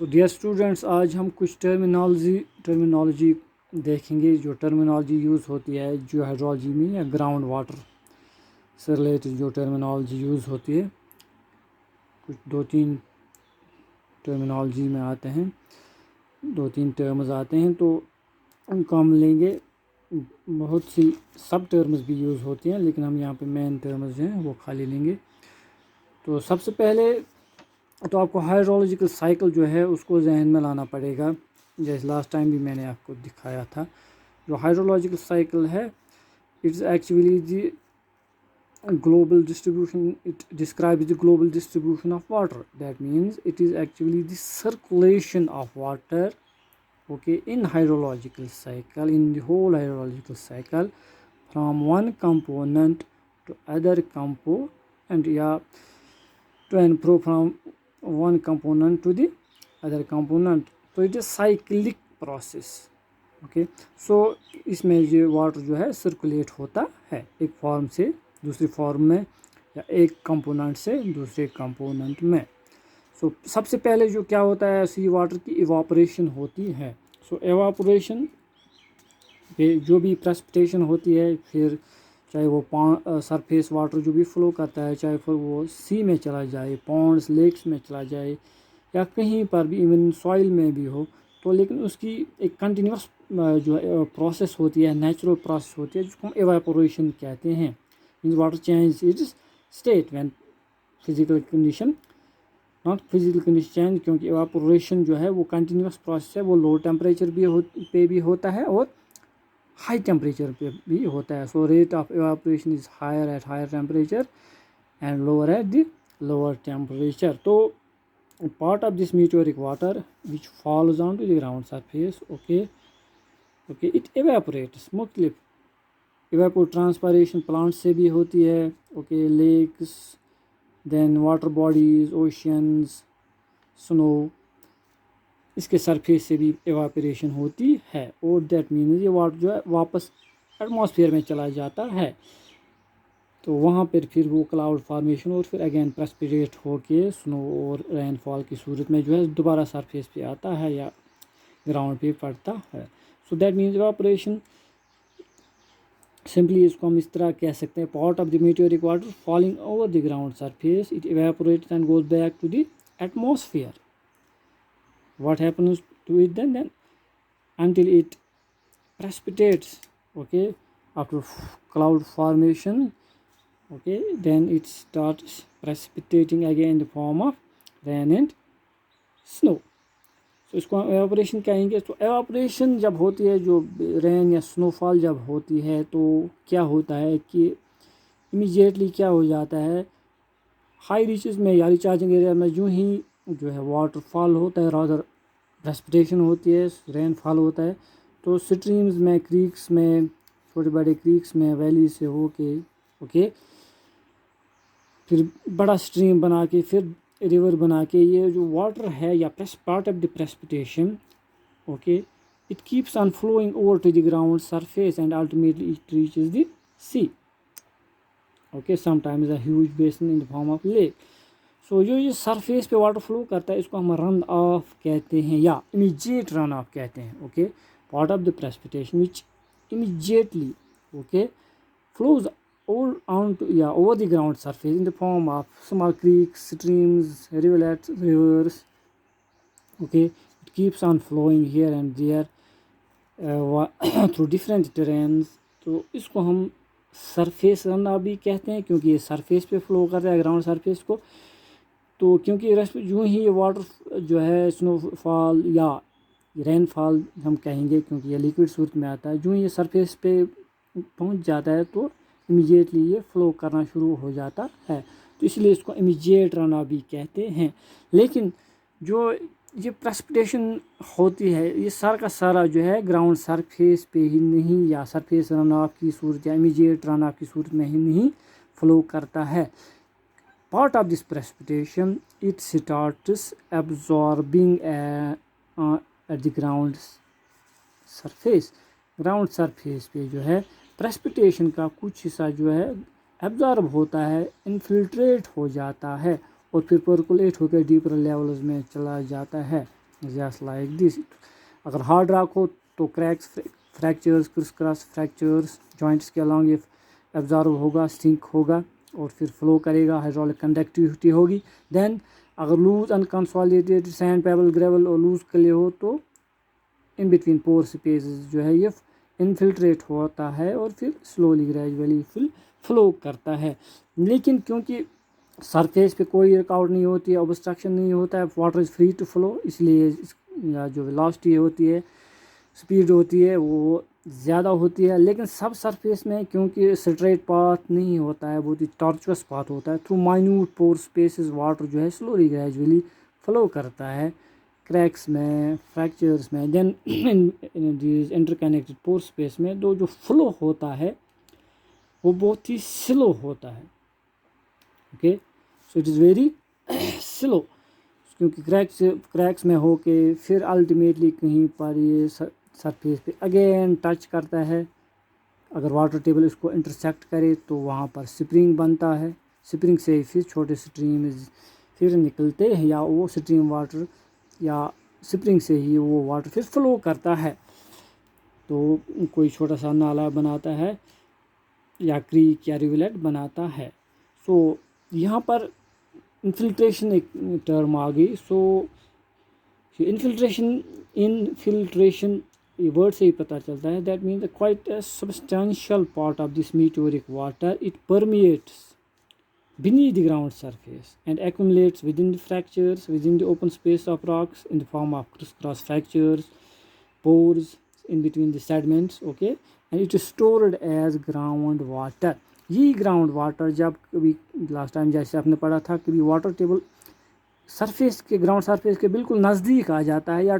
So dear students, आज हम कुछ टर्मिनोलॉजी देखेंगे जो टर्मिनोलॉजी यूज़ होती है जो हाइड्रोलॉजी में या ग्राउंड वाटर से रिलेटेड जो टर्मिनोलॉजी यूज़ होती है। कुछ 2-3 टर्मिनोलॉजी में आते हैं, 2-3 टर्म्स आते हैं, तो उनको हम लेंगे। बहुत सी सब टर्म्स भी यूज़ होती हैं, लेकिन हम यहाँ पे मेन टर्म्स जो हैं वो खाली लेंगे। तो सबसे पहले तो आपको हाइड्रोलॉजिकल साइकिल जो है उसको जहन में लाना पड़ेगा। जैसे लास्ट टाइम भी मैंने आपको दिखाया था, जो हाइड्रोलॉजिकल साइकिल है, it's actually the global distribution, it describes the global distribution of water. That means it is actually the circulation of water, okay, in hydrological cycle, in the whole hydrological cycle, from one component to other component, yeah, to and fro from one component to the other component. So it is cyclic process, okay. So इसमें जो water जो है circulate होता है एक form से दूसरी form में या एक कंपोनेंट से दूसरे कंपोनेंट में। सो सबसे पहले जो क्या होता है, सी वाटर की इवापोरेशन होती है। सो इवापोरेशन पे जो भी प्रेसिपिटेशन होती है, फिर चाहे वो सरफेस वाटर जो भी फ्लो करता है, चाहे फिर वो सी में चला जाए, पॉन्ड्स लेक्स में चला जाए, या कहीं पर भी इवन सॉइल में भी हो, तो लेकिन उसकी एक कंटिन्यूस जो है प्रोसेस होती है, नेचुरल प्रोसेस होती है, जिसको हम एवापोरेशन कहते हैं। Means water change it's state when physical condition, not physical condition change, क्योंकि एवापोरेशन जो है वो कंटिन्यूस प्रोसेस है। वो लो टेम्परेचर पे भी होता है और हाई टेम्परेचर पे भी होता है। So rate of evaporation is higher at higher temperature and lower at the lower temperature. तो part of this meteoric water which falls onto the ground surface, okay, it evaporates। मुख्तलिफ evapotranspiration plant से भी होती है, okay, lakes, then water bodies, oceans, snow, इसके surface से भी evaporation होती है। और that means ये वाटर जो है वापस एटमॉस्फेयर में चला जाता है, तो वहाँ पर फिर वो क्लाउड फॉर्मेशन और फिर अगेन प्रेसिपिटेट होके स्नो और रेनफॉल की सूरत में जो है दोबारा सरफेस पे आता है या ग्राउंड पे पड़ता है। So that means evaporation, simply इसको हम इस तरह कह सकते हैं, part of the meteoric water falling over the ground surface, it evaporates and goes back to the atmosphere. What happens to it then until it precipitates, okay, after cloud formation, okay, then it starts precipitating again in the form of rain and snow। so इसको हम evaporation कहेंगे। तो evaporation जब होती है, जो rain या snowfall जब होती है, तो क्या होता है कि इमीडिएटली क्या हो जाता है, हाई रीचेस में या रिचार्जिंग एरिया में जो ही जो है वाटरफॉल होता है, रादर प्रेसिपिटेशन होती है, रेनफॉल होता है, तो स्ट्रीम्स में, क्रीक्स में, छोटे बड़े क्रीक्स में, वैली से होके, ओके, फिर बड़ा स्ट्रीम बना के, फिर रिवर बना के, ये जो वाटर है या part of the precipitation, okay, it keeps on flowing over to the ground surface and ultimately it reaches the sea, okay, sometimes a huge basin in the form of lake. So जो ये surface पे water flow करता है, इसको हम run of कहते हैं या इमीडिएट रन ऑफ कहते हैं, okay. Part of the precipitation which immediately, okay, flows all onto over the ground surface in the form of small creeks, streams, rivulets, rivers, okay, it keeps on flowing here and there through different terrains। तो इसको हम surface run of भी कहते हैं, क्योंकि ये surface पे flow करता है ग्राउंड सरफेस को। तो क्योंकि जो ही ये वाटर जो है स्नोफॉल या रेनफॉल हम कहेंगे, क्योंकि ये लिक्विड सूरत में आता है, जो ये सरफेस पे पहुंच जाता है तो इमीडिएटली ये फ्लो करना शुरू हो जाता है, तो इसलिए इसको इमीडिएट रन ऑफ भी कहते हैं। लेकिन जो ये प्रेसिपिटेशन होती है, ये सारा का सारा जो है ग्राउंड सरफेस पे ही नहीं, या सरफेस रन ऑफ की सूरत या इमीडिएट रन ऑफ की सूरत में ही नहीं फ्लो करता है। Part of this precipitation, it starts absorbing at the ground surface। Ground surface पे जो है प्रेसिपिटेशन का कुछ हिस्सा जो है एब्जॉर्ब होता है, इनफिल्ट्रेट हो जाता है और फिर परकुलेट होकर डीपर लेवल्स में चला जाता है। Just like this. अगर हार्ड रॉक हो तो cracks, fractures, criss cross fractures joints के अलॉन्ग ये एब्जॉर्ब होगा, सिंक होगा और फिर फ्लो करेगा, हाइड्रोलिक कंडक्टिविटी होगी। देन अगर loose unconsolidated sand, pebble, gravel और लूज क्ले हो तो इन बिटवीन पोर स्पेसेस जो है ये इनफिल्ट्रेट होता है और फिर स्लोली ग्रेजुअली फ्लो करता है। लेकिन क्योंकि सरफेस पे कोई रुकावट नहीं होती है, ऑब्स्ट्रक्शन नहीं होता है, water is free to flow, इसलिए जो वेलोसिटी होती है, स्पीड होती है वो ज़्यादा होती है। लेकिन सब सरफेस में क्योंकि स्ट्रेट पाथ नहीं होता है, बहुत ही टॉर्चुअस पाथ होता है, थ्रू माइन्यूट पोर स्पेसेस वाटर जो है स्लोली ग्रेजुअली फ्लो करता है क्रैक्स में, फ्रैक्चर्स में। Then in these interconnected pore space में जो फ्लो होता है वो बहुत ही स्लो होता है। Okay, so it is very slow, क्योंकि क्रैक्स में होके फिर अल्टीमेटली कहीं पर ये सरफेस पे अगेन टच करता है। अगर वाटर टेबल इसको इंटरसेक्ट करे तो वहाँ पर स्प्रिंग बनता है, स्प्रिंग से फिर छोटे स्ट्रीम फिर निकलते हैं, या वो स्ट्रीम वाटर या स्प्रिंग से ही वो वाटर फिर फ्लो करता है। तो कोई छोटा सा नाला बनाता है या क्रीक या रिवलेट बनाता है। सो यहाँ पर इनफिल्ट्रेशन एक टर्म आ गई। सो इनफिल्ट्रेशन ये वर्ड से ही पता चलता है, that means quite a substantial part of this meteoric water, it permeates beneath the ground surface and accumulates within the fractures, within the open space of rocks in the form of crisscross fractures, pores in between the sediments, okay, and it is stored as ground water. ये ground water जब कभी last time जैसे आपने पढ़ा था, कभी water table surface के, ground surface के बिल्कुल नज़दीक आ जाता है या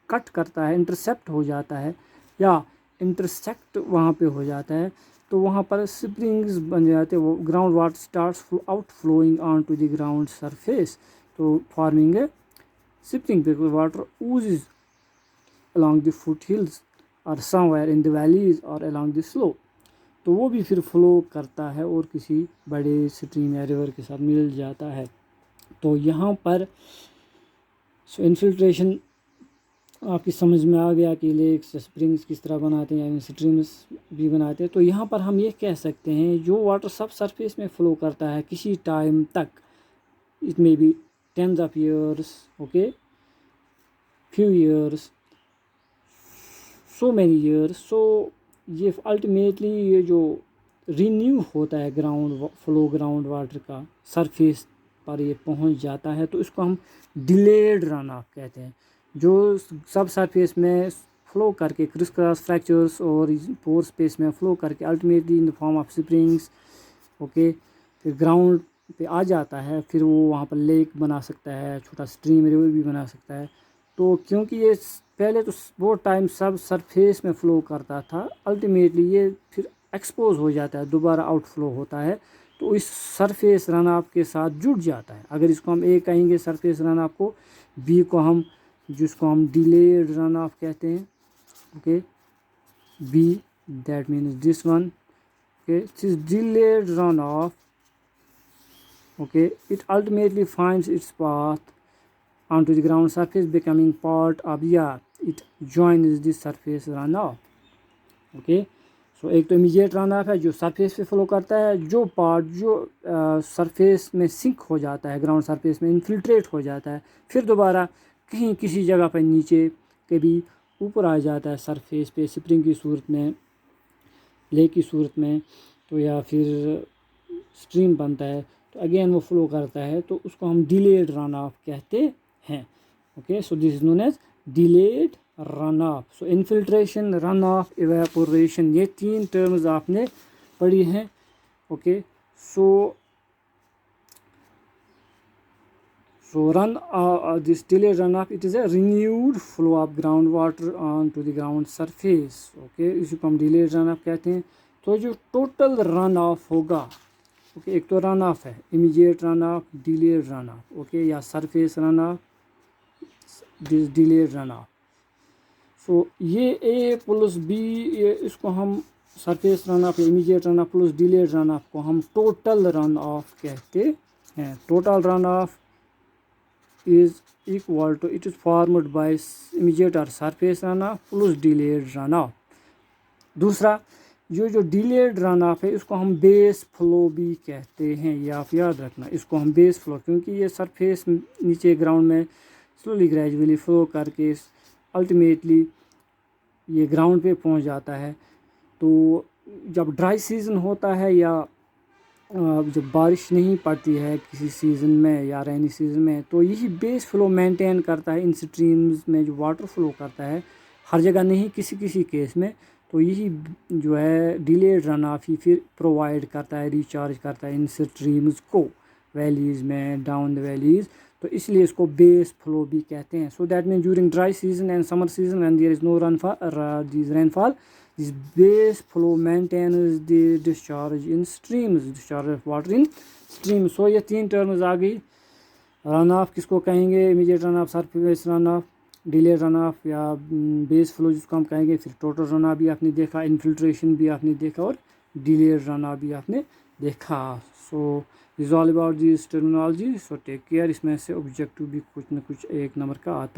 कट करता है, इंटरसेप्ट हो जाता है या इंटरसेक्ट वहाँ पे हो जाता है, तो वहाँ पर स्प्रिंग्स बन जाते हैं, वो ground water starts out flowing on to the ground surface, तो forming a spring, because water oozes along the foothills or somewhere in the valleys or along the slope, तो वो भी फिर फ्लो करता है और किसी बड़े स्ट्रीम या रिवर के साथ मिल जाता है। तो यहाँ पर इन्फिल्ट्रेशन आपकी समझ में आ गया कि लेक्स स्प्रिंग्स किस तरह बनाते हैं या स्ट्रीम्स भी बनाते हैं। तो यहाँ पर हम ये कह सकते हैं जो वाटर सब सरफेस में फ़्लो करता है किसी टाइम तक, it may be tens of years, okay, few years, so many years, so ये अल्टीमेटली ये जो रिन्यू होता है ग्राउंड वाटर का सरफेस पर ये पहुंच जाता है, तो इसको हम डिलेड रन ऑफ कहते हैं। जो सब सरफेस में फ्लो करके क्रिस क्रॉस फ्रैक्चर्स और पोर स्पेस में फ्लो करके ultimately in the form of springs, okay, फिर ग्राउंड पे आ जाता है, फिर वो वहाँ पर लेक बना सकता है, छोटा स्ट्रीम रिवर भी बना सकता है। तो क्योंकि ये पहले तो बहुत टाइम सब सरफेस में फ़्लो करता था, अल्टीमेटली ये फिर एक्सपोज हो जाता है, दोबारा आउटफ्लो होता है, तो इस सरफेस रन ऑफ के साथ जुड़ जाता है। अगर इसको हम ए कहेंगे सरफेस रन ऑफ को, बी को हम जिसको हम डिलेड रन ऑफ कहते हैं, okay, B that means this one, okay, this delayed run off, okay, it ultimately finds its path onto the ground surface, becoming part of the earth. It joins the surface runoff. Okay, so एक तो immediate runoff है जो surface पे flow करता है, जो part जो surface में सिंक हो जाता है, ग्राउंड सरफेस में इनफिल्ट्रेट हो जाता है, फिर दोबारा कहीं किसी जगह पर नीचे कभी ऊपर आ जाता है सरफेस पे स्प्रिंग की सूरत में, लेक की सूरत में, तो या फिर स्ट्रीम बनता है, तो अगेन वो फ्लो करता है, तो उसको हम डिलेड रन ऑफ कहते हैं। Okay, so this is known as delayed run of. So infiltration, run off, evaporation, ये तीन टर्म्स आपने पढ़ी हैं। Okay, so run this delayed runoff, it is a renewed flow of groundwater onto the ground surface. Okay, इसी को हम delayed run of कहते हैं। तो जो टोटल रन ऑफ होगा, ओके, एक तो रन ऑफ है immediate runoff, delayed run of, okay, या surface run of, delayed run of. So ये ए प्लस बी, इसको हम surface run of, immediate runoff plus delayed run of को हम टोटल रन ऑफ कहते हैं। Total runoff is equal to, it is formed by immediate or surface runoff plus delayed runoff। दूसरा, जो delayed run of है इसको हम base flow भी कहते हैं, ये आप याद रखना, इसको हम बेस फ्लो, क्योंकि ये सरफेस नीचे ग्राउंड में स्लोली ग्रेजुअली फ्लो करके अल्टीमेटली ये ग्राउंड पे पहुंच जाता है। तो जब ड्राई सीज़न होता है या जब बारिश नहीं पड़ती है किसी सीज़न में या रेनी सीज़न में, तो यही बेस फ्लो मेंटेन करता है इन स्ट्रीम्स में जो वाटर फ्लो करता है, हर जगह नहीं, किसी किसी केस में। तो यही जो है डिलेड रन ऑफ ही फिर प्रोवाइड करता है, रिचार्ज करता है इन स्ट्रीम्स को वैलीज़ में, डाउन द वैलीज़। तो इसलिए इसको बेस फ्लो भी कहते हैं। So that mean during dry season and summer season when there is no rainfall, this base flow maintains the discharge in streams, discharge of water in streams। सो ये 3 terms आ गई। Run of किसको कहेंगे, immediate run of, surface run of, delay run of या base flow जिसको हम कहेंगे। फिर total run of भी आपने देखा, इन्फिल्ट्रेशन भी आपने देखा और डिले रन ऑफ भी आपने देखा। So is all about this terminology. So take care. इसमें से ऑब्जेक्टिव भी कुछ न कुछ 1 नंबर का आता है।